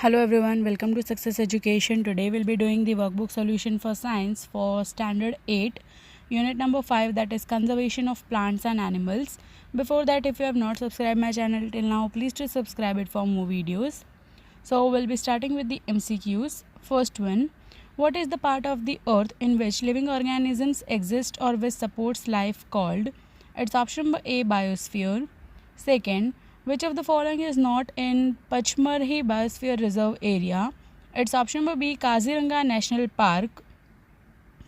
Hello everyone, welcome to Success Education. Today we'll be doing the workbook solution for science for standard 8, unit number 5, that is conservation of plants and animals. Before that, if you have not subscribed my channel till now, please do subscribe it for more videos. So we'll be starting with the MCQs. First one, what is the part of the earth in which living organisms exist or which supports life called? It's option number A, biosphere. Second, which of the following is not in Pachmarhi Biosphere Reserve area? It's option number B, Kaziranga National Park.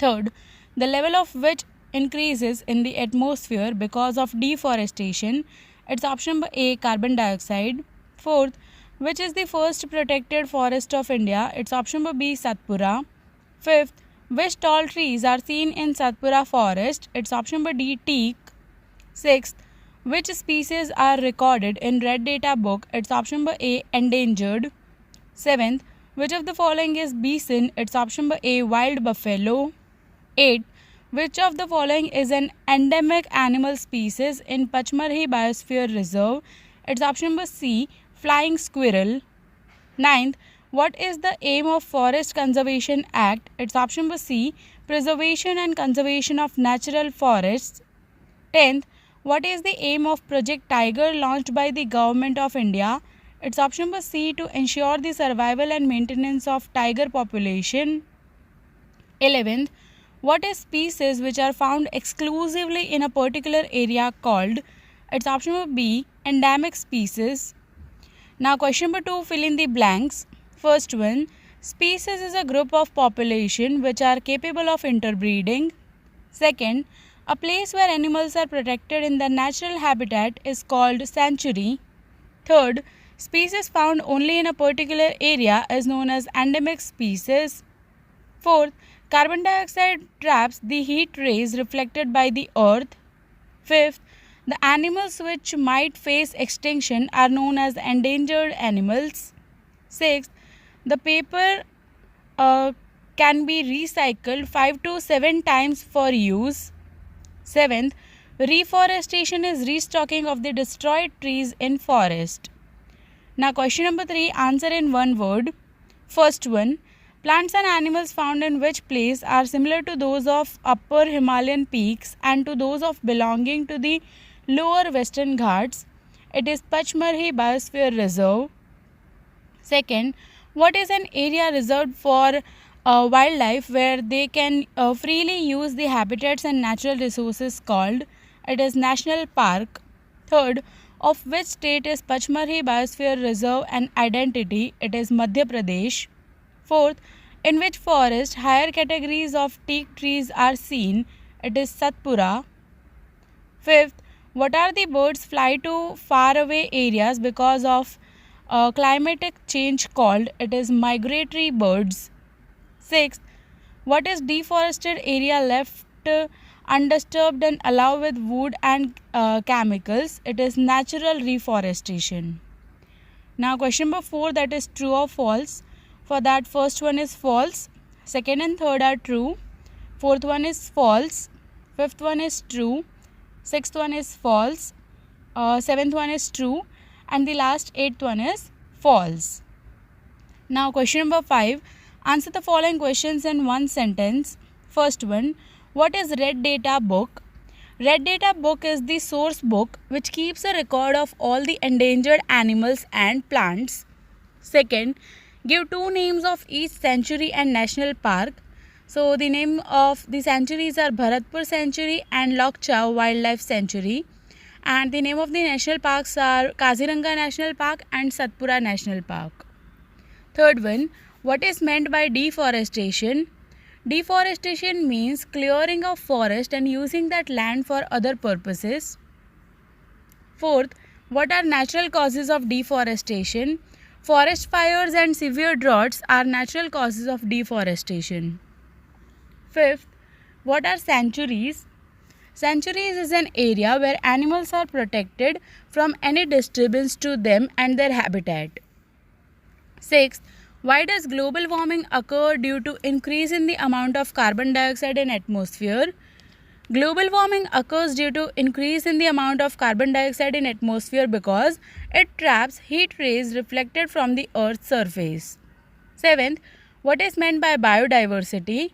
Third, the level of which increases in the atmosphere because of deforestation. It's option number A, carbon dioxide. Fourth, which is the first protected forest of India? It's option number B, Satpura. Fifth, which tall trees are seen in Satpura forest? It's option number D, teak. Sixth, which species are recorded in Red Data book? It's option number A, endangered. Seventh, which of the following is bison? It's option number A, wild buffalo. 8. Which of the following is an endemic animal species in Pachmarhi Biosphere Reserve? It's option number C, flying squirrel. 9th, what is the aim of Forest Conservation Act? It's option number C, preservation and conservation of natural forests. 10th, what is the aim of Project Tiger launched by the Government of India? It's option number C, to ensure the survival and maintenance of tiger population. 11th, what is species which are found exclusively in a particular area called? It's option number B, endemic species. Now question number 2, fill in the blanks. First one, species is a group of population which are capable of interbreeding. Second, a place where animals are protected in their natural habitat is called sanctuary. Third, species found only in a particular area is known as endemic species. Fourth, carbon dioxide traps the heat rays reflected by the earth. Fifth, the animals which might face extinction are known as endangered animals. Sixth, the paper can be recycled 5 to 7 times for use. 7th, reforestation is restocking of the destroyed trees in forest. Now question number 3, answer in one word. First one, plants and animals found in which place are similar to those of upper Himalayan peaks and to those of belonging to the lower Western Ghats? It is Pachmarhi Biosphere Reserve. Second, what is an area reserved for wildlife where they can freely use the habitats and natural resources called? It is National Park. Third, of which state is Pachmarhi Biosphere Reserve an identity? It is Madhya Pradesh. Fourth, in which forest higher categories of teak trees are seen? It is Satpura. Fifth, what are the birds fly to faraway areas because of climatic change called? It is migratory birds. Sixth, what is deforested area left undisturbed and allowed with wood and chemicals? It is natural reforestation. Now question number 4, that is true or false. For that, first one is false, second and third are true, fourth one is false, fifth one is true, sixth one is false, seventh one is true, and the last 8th one is false. Now question number 5, answer the following questions in one sentence. First one, what is Red Data book? Red Data book is the source book which keeps a record of all the endangered animals and plants. Second, give 2 names of each sanctuary and national park. So the name of the sanctuaries are Bharatpur Sanctuary and Lokcha Wildlife Sanctuary. And the name of the national parks are Kaziranga National Park and Satpura National Park. Third one, what is meant by deforestation? Deforestation means clearing of forest and using that land for other purposes. Fourth, what are natural causes of deforestation? Forest fires and severe droughts are natural causes of deforestation. Fifth, what are sanctuaries? Sanctuaries is an area where animals are protected from any disturbance to them and their habitat. Sixth, why does global warming occur due to increase in the amount of carbon dioxide in atmosphere? Global warming occurs due to increase in the amount of carbon dioxide in atmosphere because it traps heat rays reflected from the Earth's surface. 7th, what is meant by biodiversity?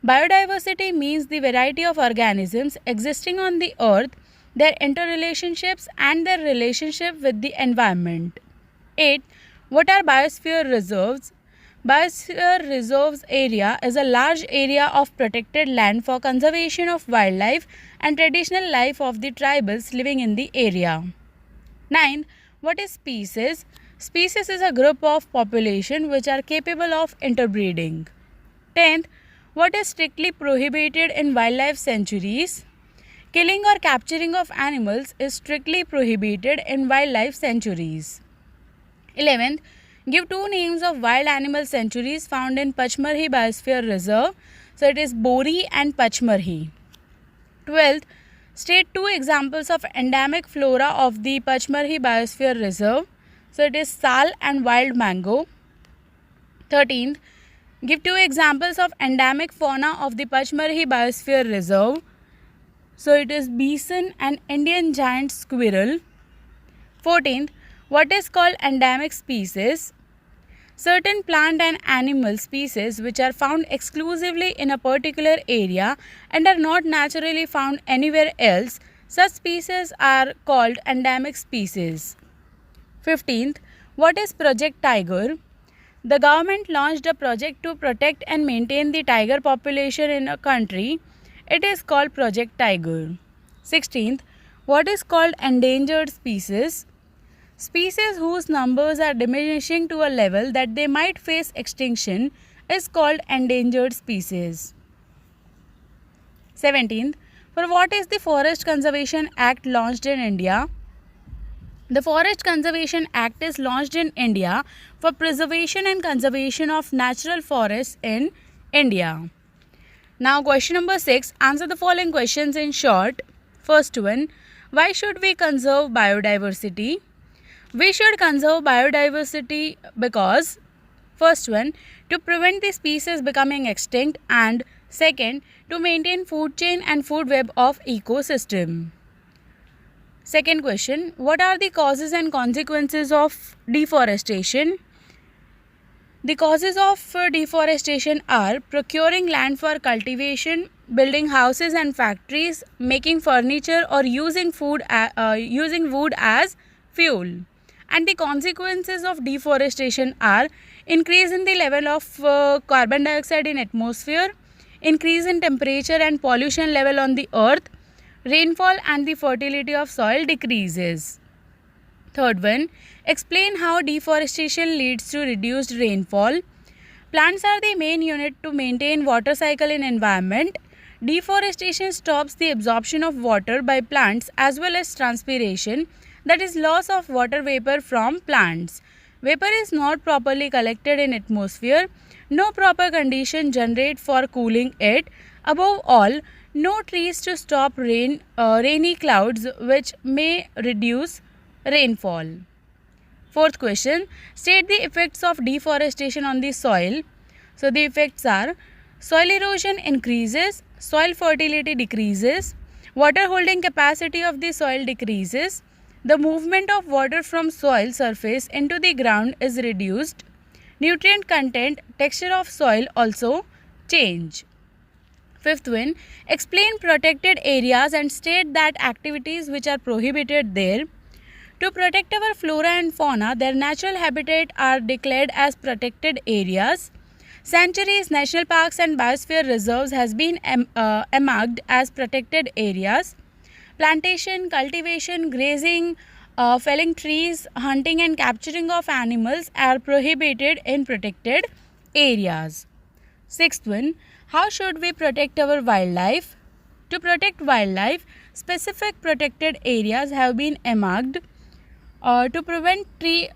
Biodiversity means the variety of organisms existing on the earth, their interrelationships and their relationship with the environment. 8. What are biosphere reserves? Biosphere reserves area is a large area of protected land for conservation of wildlife and traditional life of the tribals living in the area. 9. What is species? Species is a group of population which are capable of interbreeding. 10th, what is strictly prohibited in wildlife sanctuaries? Killing or capturing of animals is strictly prohibited in wildlife sanctuaries. 11th, give two names of wild animal sanctuaries found in Pachmarhi Biosphere Reserve. So it is Bori and Pachmarhi. 12th, state two examples of endemic flora of the Pachmarhi Biosphere Reserve. So it is Sal and wild mango. 13th, give two examples of endemic fauna of the Pachmarhi Biosphere Reserve. So it is bison and Indian giant squirrel. 14th, what is called endemic species? Certain plant and animal species which are found exclusively in a particular area and are not naturally found anywhere else, such species are called endemic species. 15th, what is Project Tiger? The government launched a project to protect and maintain the tiger population in a country. It is called Project Tiger. 16th, what is called endangered species? Species whose numbers are diminishing to a level that they might face extinction is called endangered species. 17th, for what is the Forest Conservation Act launched in India? The Forest Conservation Act is launched in India for preservation and conservation of natural forests in India. Now question number 6, answer the following questions in short. First one, why should we conserve biodiversity? We should conserve biodiversity because, first one, to prevent the species becoming extinct, and second, to maintain food chain and food web of ecosystem. Second question, what are the causes and consequences of deforestation? The causes of deforestation are procuring land for cultivation, building houses and factories, making furniture, or using wood as fuel. And the consequences of deforestation are increase in the level of carbon dioxide in atmosphere, increase in temperature and pollution level on the earth, rainfall and the fertility of soil decreases. Third one, explain how deforestation leads to reduced rainfall. Plants are the main unit to maintain water cycle in environment. Deforestation stops the absorption of water by plants as well as transpiration, that is loss of water vapor from plants. Vapor is not properly collected in atmosphere. No proper condition generate for cooling it. Above all, no trees to stop rainy clouds which may reduce rainfall. Fourth question, state the effects of deforestation on the soil. So the effects are soil erosion increases, soil fertility decreases, water holding capacity of the soil decreases, the movement of water from soil surface into the ground is reduced, nutrient content, texture of soil also change. Fifth one, explain protected areas and state that activities which are prohibited there. To protect our flora and fauna, their natural habitat are declared as protected areas. Sanctuaries, national parks and biosphere reserves has been earmarked as protected areas. Plantation, cultivation, grazing, felling trees, hunting and capturing of animals are prohibited in protected areas. Sixth one, how should we protect our wildlife? To protect wildlife, specific protected areas have been earmarked. To prevent tree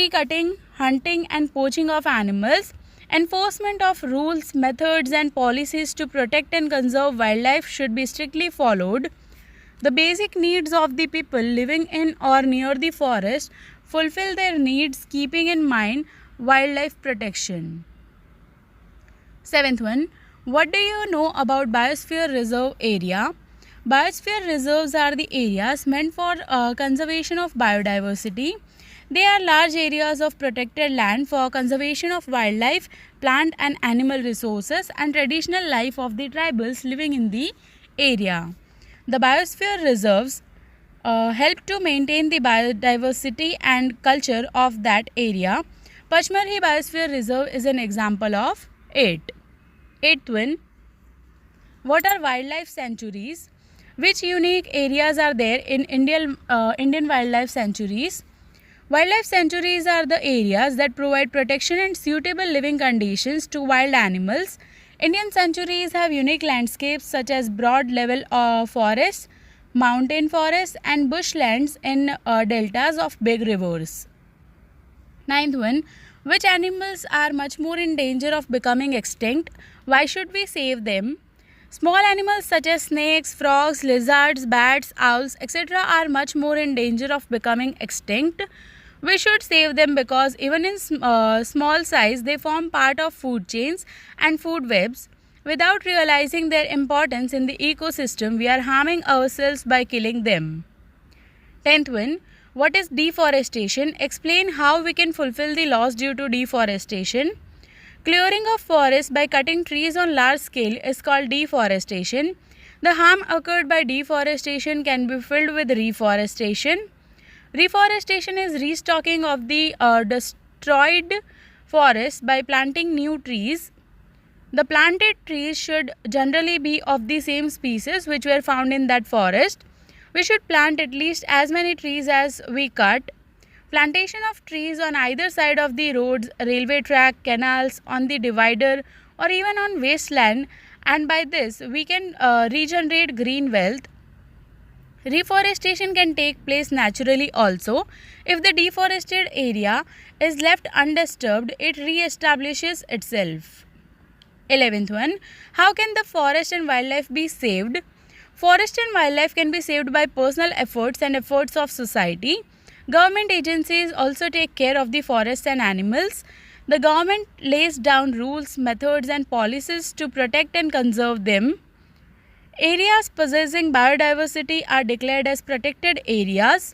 cutting, hunting and poaching of animals, enforcement of rules, methods and policies to protect and conserve wildlife should be strictly followed. The basic needs of the people living in or near the forest fulfill their needs keeping in mind wildlife protection. Seventh one, What do you know about Biosphere Reserve area? Biosphere reserves are the areas meant for conservation of biodiversity. They are large areas of protected land for conservation of wildlife, plant and animal resources and traditional life of the tribals living in the area. The biosphere reserves help to maintain the biodiversity and culture of that area. Pachmarhi Biosphere Reserve is an example of it. Eighth one, what are wildlife sanctuaries? Which unique areas are there in Indian wildlife sanctuaries? Wildlife sanctuaries are the areas that provide protection and suitable living conditions to wild animals. Indian sanctuaries have unique landscapes such as broad level forests, mountain forests and bushlands in deltas of big rivers. Ninth one, which animals are much more in danger of becoming extinct? Why should we save them? Small animals such as snakes, frogs, lizards, bats, owls, etc. are much more in danger of becoming extinct. We should save them because even in small size, they form part of food chains and food webs. Without realizing their importance in the ecosystem, we are harming ourselves by killing them. 10th one, what is deforestation? Explain how we can fulfill the loss due to deforestation. Clearing of forests by cutting trees on large scale is called deforestation. The harm occurred by deforestation can be filled with reforestation. Reforestation is restocking of the destroyed forest by planting new trees. The planted trees should generally be of the same species which were found in that forest. We should plant at least as many trees as we cut. Plantation of trees on either side of the roads, railway track, canals, on the divider or even on wasteland, and by this we can regenerate green wealth. Reforestation can take place naturally also. If the deforested area is left undisturbed, it re-establishes itself. 11th one, how can the forest and wildlife be saved? Forest and wildlife can be saved by personal efforts and efforts of society. Government agencies also take care of the forests and animals. The government lays down rules, methods and policies to protect and conserve them. Areas possessing biodiversity are declared as protected areas.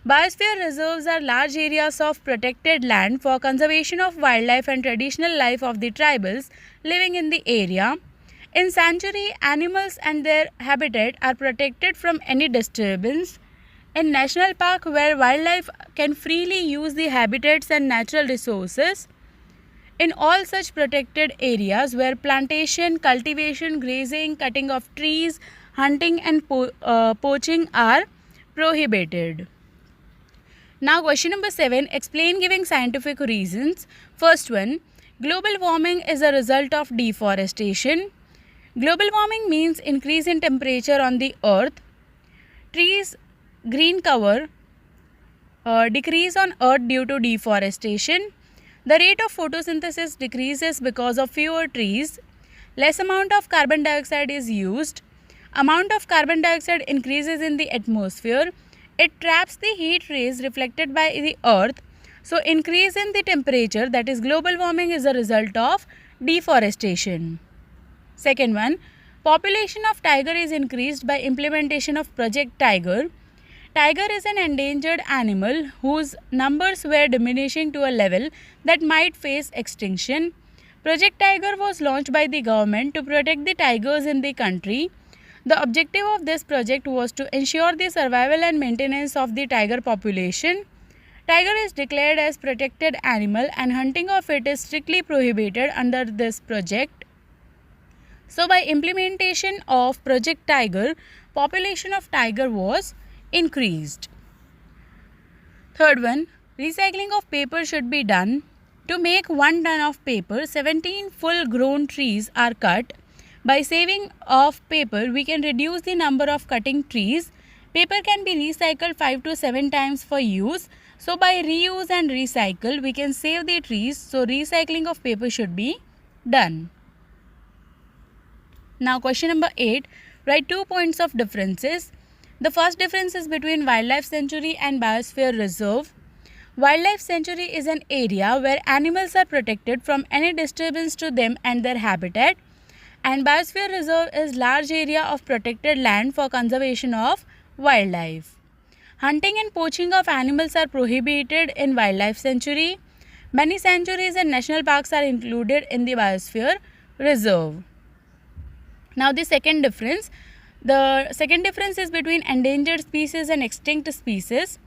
Biosphere reserves are large areas of protected land for conservation of wildlife and traditional life of the tribals living in the area. In sanctuary, animals and their habitat are protected from any disturbance. In national park, where wildlife can freely use the habitats and natural resources. In all such protected areas where plantation, cultivation, grazing, cutting of trees, hunting and poaching are prohibited. Now question number 7, explain giving scientific reasons. First one, global warming is a result of deforestation. Global warming means increase in temperature on the earth. Trees, green cover, decrease on earth due to deforestation. The rate of photosynthesis decreases because of fewer trees. Less amount of carbon dioxide is used. Amount of carbon dioxide increases in the atmosphere. It traps the heat rays reflected by the earth. So increase in the temperature, that is global warming, is a result of deforestation. Second one, population of tiger is increased by implementation of Project Tiger. Tiger is an endangered animal whose numbers were diminishing to a level that might face extinction. Project Tiger was launched by the government to protect the tigers in the country. The objective of this project was to ensure the survival and maintenance of the tiger population. Tiger is declared as protected animal and hunting of it is strictly prohibited under this project. So by implementation of Project Tiger, population of tiger was increased. Third one, recycling of paper should be done. To make 1 ton of paper, 17 full-grown trees are cut. By saving of paper, we can reduce the number of cutting trees. Paper can be recycled 5 to 7 times for use. So by reuse and recycle, we can save the trees. So recycling of paper should be done. Now question number 8, write 2 points of differences. The first difference is between wildlife sanctuary and biosphere reserve. Wildlife sanctuary is an area where animals are protected from any disturbance to them and their habitat. And biosphere reserve is large area of protected land for conservation of wildlife. Hunting and poaching of animals are prohibited in wildlife sanctuary. Many sanctuaries and national parks are included in the biosphere reserve. Now the second difference is between endangered species and extinct species.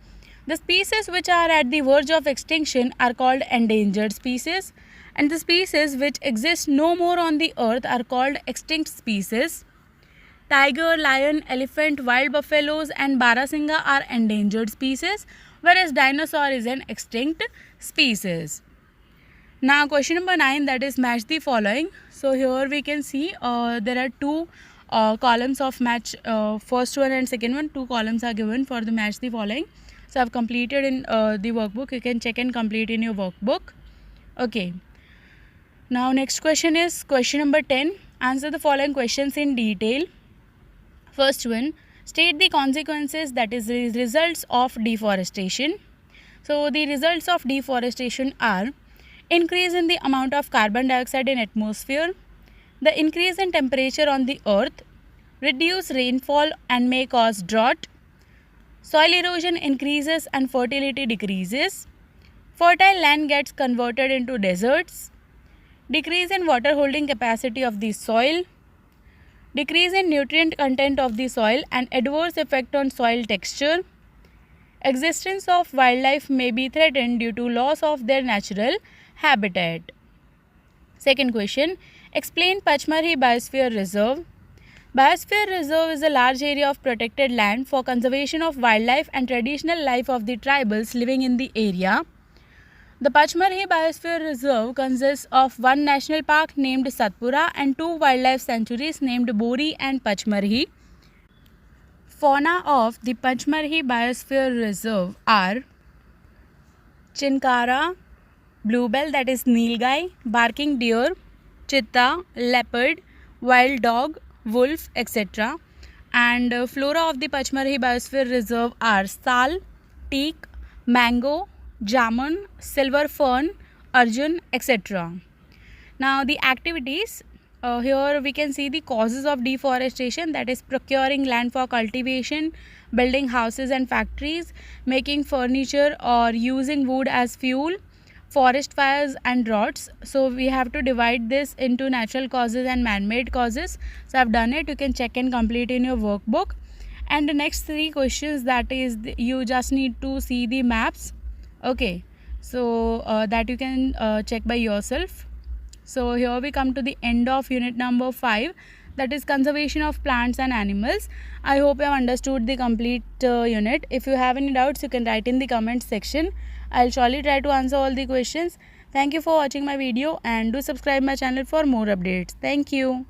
The species which are at the verge of extinction are called endangered species, and the species which exist no more on the earth are called extinct species. Tiger, lion, elephant, wild buffaloes and barasingha are endangered species, whereas dinosaur is an extinct species. Now question number 9, that is match the following. So here we can see there are two columns of match, first one and second one. Two columns are given for the match the following. So I have completed in the workbook. You can check and complete in your workbook. Okay. Now next question is question number 10. Answer the following questions in detail. First one, state the consequences, that is the results of deforestation. So the results of deforestation are increase in the amount of carbon dioxide in atmosphere, the increase in temperature on the earth, reduce rainfall and may cause drought, soil erosion increases and fertility decreases, fertile land gets converted into deserts, decrease in water holding capacity of the soil, decrease in nutrient content of the soil and adverse effect on soil texture, existence of wildlife may be threatened due to loss of their natural habitat. Second question, explain Pachmarhi Biosphere Reserve. Biosphere Reserve is a large area of protected land for conservation of wildlife and traditional life of the tribals living in the area. The Pachmarhi Biosphere Reserve consists of one national park named Satpura and two wildlife sanctuaries named Bori and Pachmarhi. Fauna of the Pachmarhi Biosphere Reserve are Chinkara, bluebell, that is nilgai, barking deer, cheetah, leopard, wild dog, wolf, etc. And flora of the Pachmarhi Biosphere Reserve are sal, teak, mango, jamun, silver fern, arjun, etc. Now the activities, here we can see the causes of deforestation, that is procuring land for cultivation, building houses and factories, making furniture or using wood as fuel, forest fires and droughts. So we have to divide this into natural causes and man-made causes. So I have done it. You can check and complete in your workbook. And the next three questions, that is you just need to see the maps. Okay, so that you can check by yourself. So here we come to the end of unit number 5, that is conservation of plants and animals. I hope you have understood the complete unit. If you have any doubts, you can write in the comment section. I'll surely try to answer all the questions. Thank you for watching my video and do subscribe my channel for more updates. Thank you.